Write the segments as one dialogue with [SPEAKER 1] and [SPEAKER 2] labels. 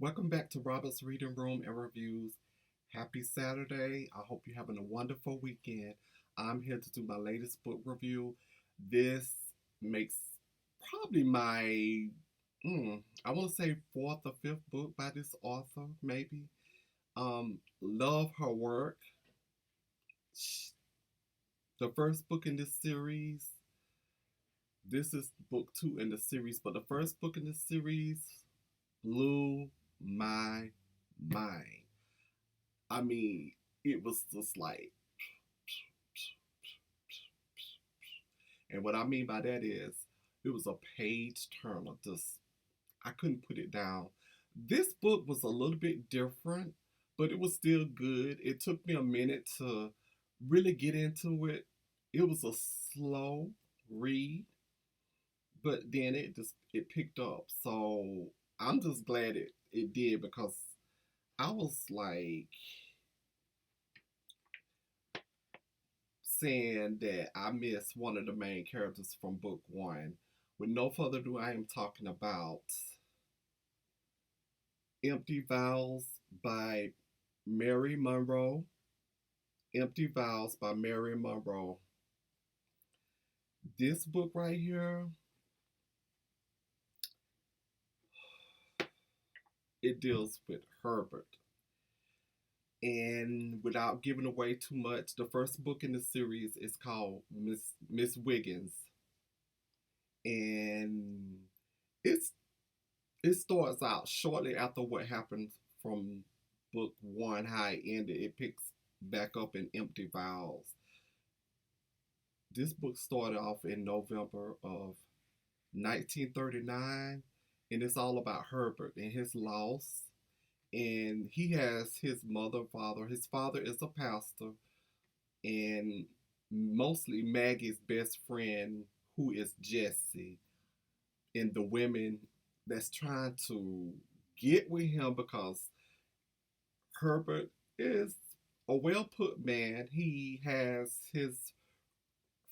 [SPEAKER 1] Welcome back to Robert's Reading Room and Reviews. Happy Saturday. I hope you're having a wonderful weekend. I'm here to do my latest book review. This makes probably my, I want to say fourth or fifth book by this author, maybe. Love her work. The first book in this series, this is book two in the series, but the first book in this series blew my mind. I mean, it was just like, and what I mean by that is, it was a page turner. Just, I couldn't put it down. This book was a little bit different, but it was still good. It took me a minute to really get into it. It was a slow read, but then it picked up. So I'm just glad it did because I was like saying that I missed one of the main characters from book one. With no further ado, I am talking about Empty Vows by Mary Monroe. Empty Vows by Mary Monroe. This book right here, it deals with Hubert. And without giving away too much, the first book in the series is called Miss Wiggins. And it's it starts out shortly after what happened from book one, how it ended. It picks back up in Empty Vows. This book started off in November of 1939, and it's all about Herbert and his loss. And he has his mother, father. His father is a pastor, and mostly Maggie's best friend, who is Jessie, and the women that's trying to get with him because Herbert is a well put man. He has his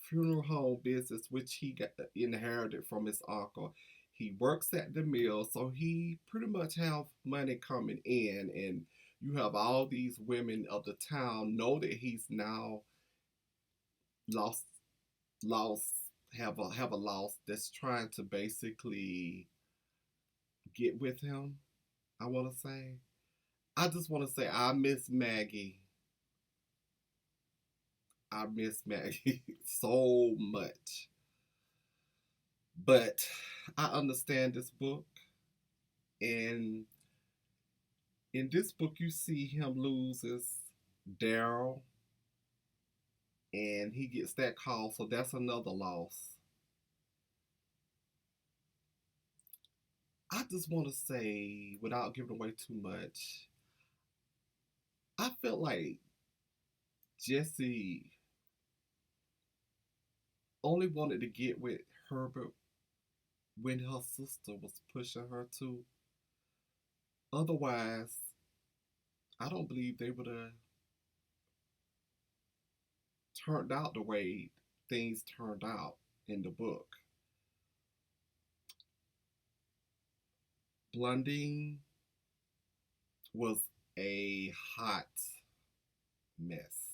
[SPEAKER 1] funeral home business, which he got inherited from his uncle. He works at the mill, so he pretty much have money coming in, and you have all these women of the town know that he's now lost, lost, have a loss that's trying to basically get with him. I want to say, I just want to say, I miss Maggie. I miss Maggie so much. But I understand this book, and in this book, you see him loses Daryl, and he gets that call, so that's another loss. I just want to say, without giving away too much, I felt like Jessie only wanted to get with Herbert when her sister was pushing her to. Otherwise, I don't believe they would have turned out the way things turned out in the book. Blondine was a hot mess.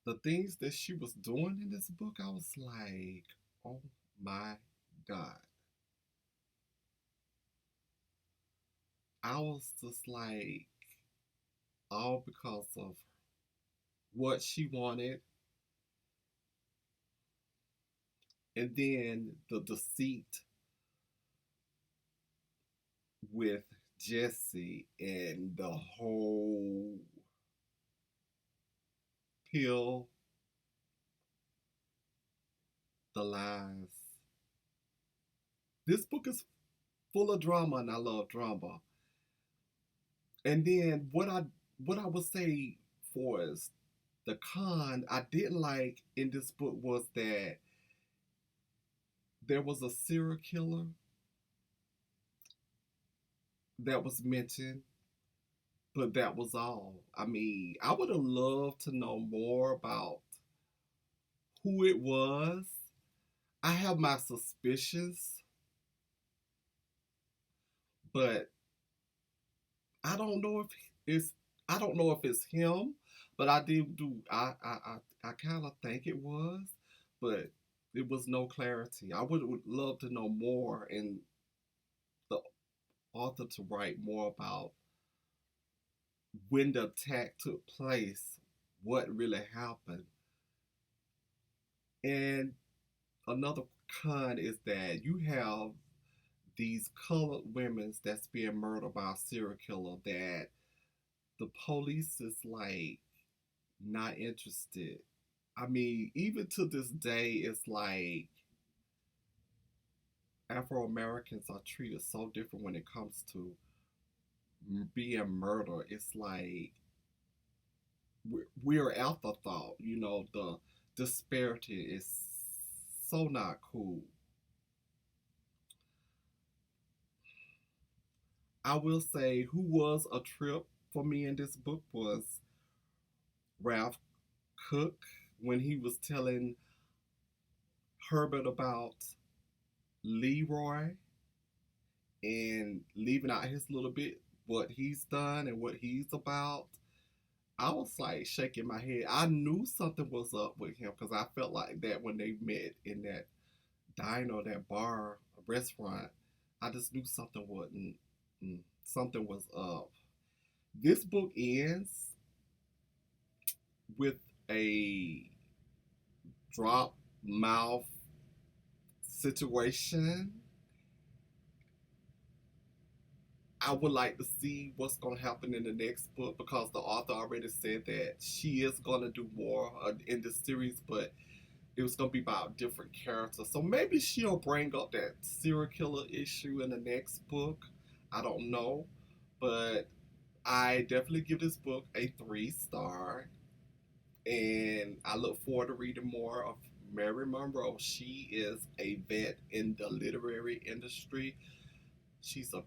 [SPEAKER 1] The things that she was doing in this book, I was like, oh my God. I was just like, all because of what she wanted, and then the deceit with Jessie and the whole pill, the lies. This book is full of drama, and I love drama. And then what I would say for is the con I didn't like in this book was that there was a serial killer that was mentioned, but that was all. I mean, I would have loved to know more about who it was. I have my suspicions, but I don't know if it's I don't know if it's him, but I kind of think it was, but it was no clarity. I would love to know more and the author to write more about when the attack took place, what really happened. And another con is that you have these colored women that's being murdered by a serial killer that the police is like not interested. I mean, even to this day, it's like Afro Americans are treated so different when it comes to being murdered. It's like we're afterthought. The disparity is so not cool. I will say who was a trip for me in this book was Ralph Cook when he was telling Herbert about Leroy and leaving out his little bit what he's done and what he's about. I was like shaking my head. I knew something was up with him because I felt like that when they met in that diner, that bar, restaurant. I just knew something was up. This book ends with a drop mouth situation. I would like to see what's going to happen in the next book because the author already said that she is going to do more in the series, but it was going to be about different characters. So maybe she'll bring up that serial killer issue in the next book. I don't know. But I definitely give this book a 3 star. And I look forward to reading more of Mary Monroe. She is a vet in the literary industry. She's a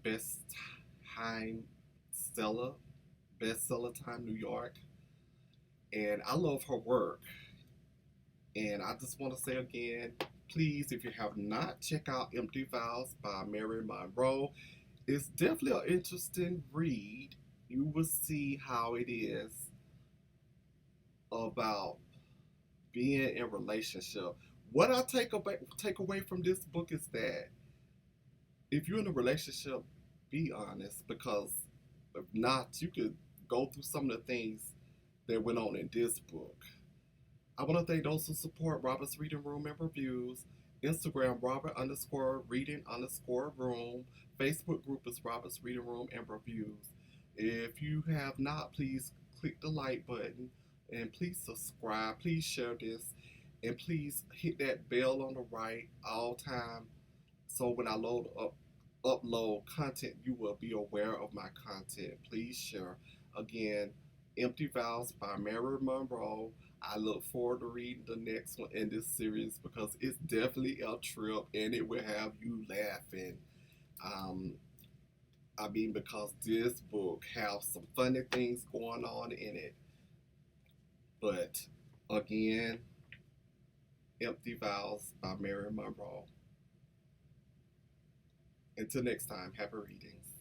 [SPEAKER 1] time seller, bestseller time New York. And I love her work. And I just want to say again, please, if you have not, check out Empty Vows by Mary Monroe. It's definitely an interesting read. You will see how it is about being in a relationship. What I take away from this book is that if you're in a relationship, be honest because if not, you could go through some of the things that went on in this book. I want to thank those who support Robert's Reading Room and Reviews. Instagram, Robert underscore reading underscore room. Facebook group is Robert's Reading Room and Reviews. If you have not, please click the like button and please subscribe. Please share this and please hit that bell on the right all time so when I upload content, you will be aware of my content. Please share. Again, Empty Vows by Mary Monroe. I look forward to reading the next one in this series because it's definitely a trip and it will have you laughing. Um, I mean, because this book has some funny things going on in it. But again, Empty Vows by Mary Monroe. Until next time, happy readings.